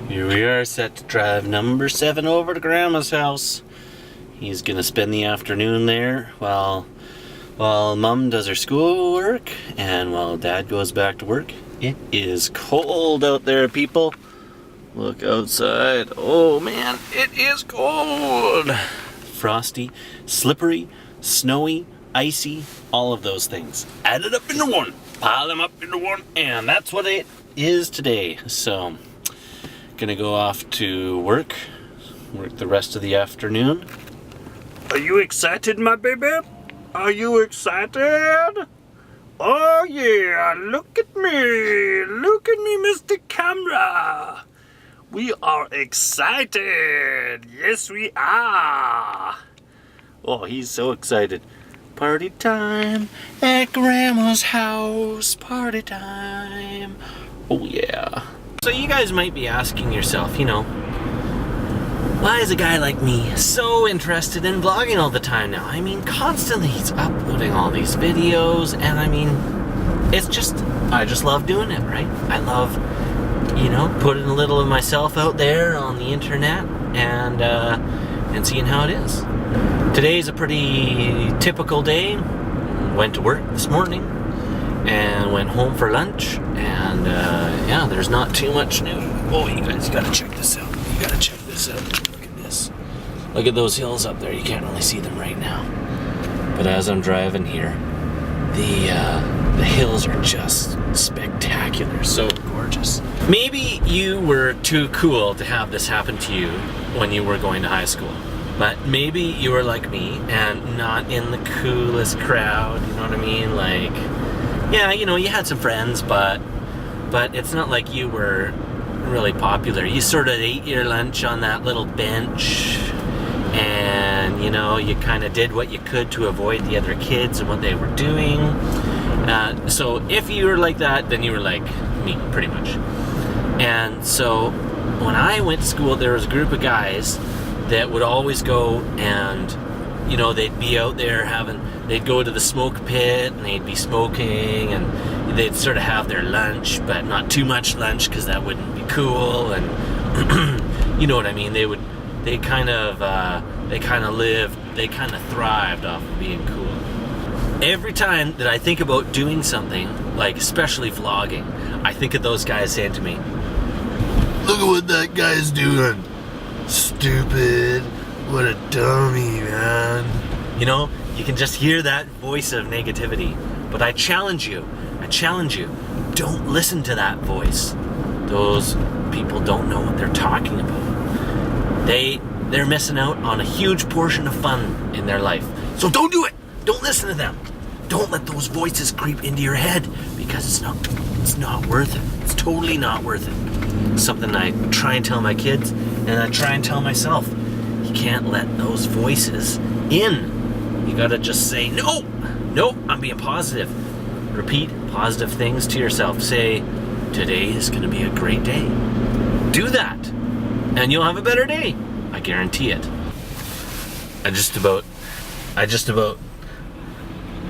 Here we are, set to drive number 7 over to Grandma's house. He's gonna spend the afternoon there while Mom does her schoolwork and while Dad goes back to work. It is cold out there, people. Look outside. Oh man, it is cold. Frosty, slippery, snowy, icy, all of those things. Added up into one. Pile them up into one, and that's what it is today. So, gonna go off to work the rest of the afternoon. Are you excited, my baby? Are you excited? Oh yeah, look at me, Mr. Camera. We are excited. Yes, we are. Oh, he's so excited. Party time at Grandma's house. Party time. Oh yeah. So you guys might be asking yourself, why is a guy like me so interested in vlogging all the time now? I mean, constantly he's uploading all these videos, and I mean, I just love doing it, right? I love, putting a little of myself out there on the internet and seeing how it is. Today's a pretty typical day. Went to work this morning and went home for lunch, and yeah, there's not too much new. Oh, you guys gotta check this out. You gotta check this out. Look at this. Look at those hills up there. You can't really see them right now, but as I'm driving here, the hills are just spectacular. So gorgeous. Maybe you were too cool to have this happen to you when you were going to high school. But maybe you were like me and not in the coolest crowd, you know what I mean? Like, yeah, you had some friends, but it's not like you were really popular. You sort of ate your lunch on that little bench, and, you kind of did what you could to avoid the other kids and what they were doing. So if you were like that, then you were like me, pretty much. And so when I went to school, there was a group of guys that would always go and, they'd be out there they'd go to the smoke pit and they'd be smoking, and they'd sort of have their lunch, but not too much lunch because that wouldn't be cool, and you know what I mean? They kind of thrived off of being cool. Every time that I think about doing something, like especially vlogging, I think of those guys saying to me, "Look at what that guy's doing. Stupid. What a dummy, man." You can just hear that voice of negativity. But I challenge you, don't listen to that voice. Those people don't know what they're talking about. They're missing out on a huge portion of fun in their life. So don't do it. Don't listen to them. Don't let those voices creep into your head, because it's not worth it. It's totally not worth it. Something I try and tell my kids, and I try and tell myself. You can't let those voices in. You gotta just say, no, I'm being positive. Repeat positive things to yourself. Say, today is gonna be a great day. Do that, and you'll have a better day. I guarantee it. I just about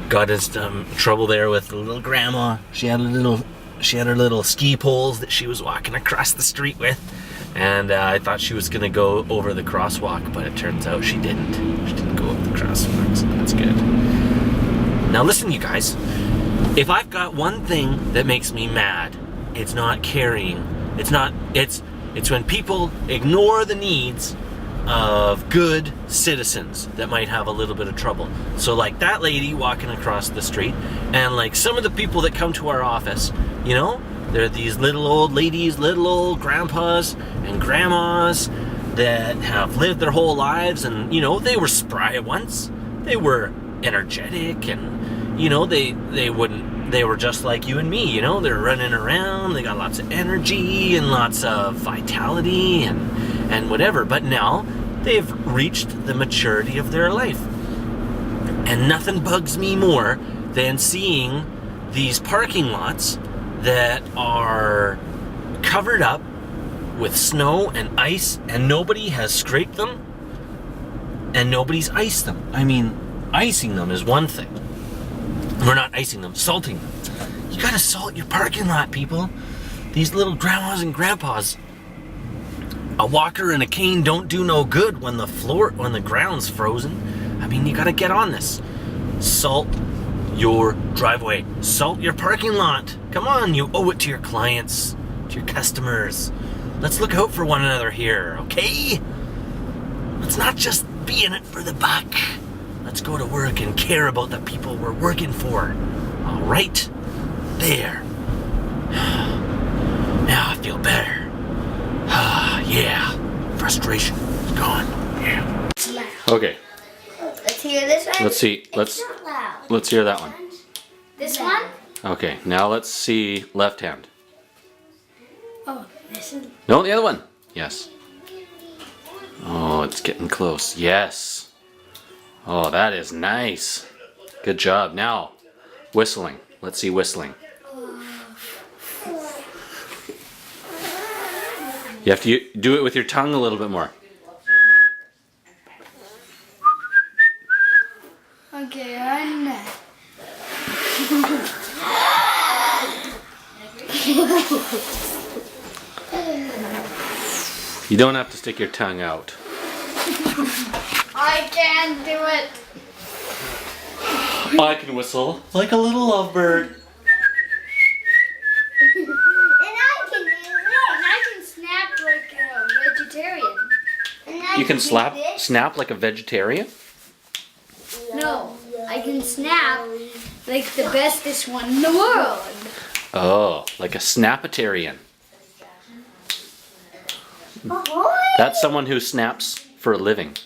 got in some trouble there with the little grandma. She had her little ski poles that she was walking across the street with, and I thought she was gonna go over the crosswalk, but it turns out she didn't. She didn't go up the crosswalk, so that's good. Now listen, you guys, if I've got one thing that makes me mad, it's not carrying. It's when people ignore the needs of good citizens that might have a little bit of trouble. So like that lady walking across the street, and like some of the people that come to our office, they're these little old ladies, little old grandpas and grandmas that have lived their whole lives, and they were spry once. They were energetic, and they were just like you and me. They're running around, they got lots of energy and lots of vitality and whatever, but now they've reached the maturity of their life. And nothing bugs me more than seeing these parking lots that are covered up with snow and ice, and nobody has scraped them, and nobody's iced them. I mean, icing them is one thing. We're not icing them, salting them. You gotta salt your parking lot, people. These little grandmas and grandpas, A walker and a cane don't do no good when the ground's frozen. I mean, you gotta get on this. Salt your driveway. Salt your parking lot. Come on, you owe it to your clients, to your customers. Let's look out for one another here, okay? Let's not just be in it for the buck. Let's go to work and care about the people we're working for. All right? There. Now I feel better. Yeah. Frustration is gone. Yeah. Okay. Let's hear this one. Let's see. Let's hear that one. This one? Okay, now let's see left hand. Oh, this is. No, the other one. Yes. Oh, it's getting close. Yes. Oh, that is nice. Good job. Now, whistling. Let's see whistling. You have to do it with your tongue a little bit more. Okay, on. You don't have to stick your tongue out. I can't do it. I can whistle like a little lovebird. And I can do it. And I can snap like a vegetarian. And I You can do this. snap like a vegetarian? No, I can snap like the bestest one in the world. Oh, like a Snapetarian. That's someone who snaps for a living.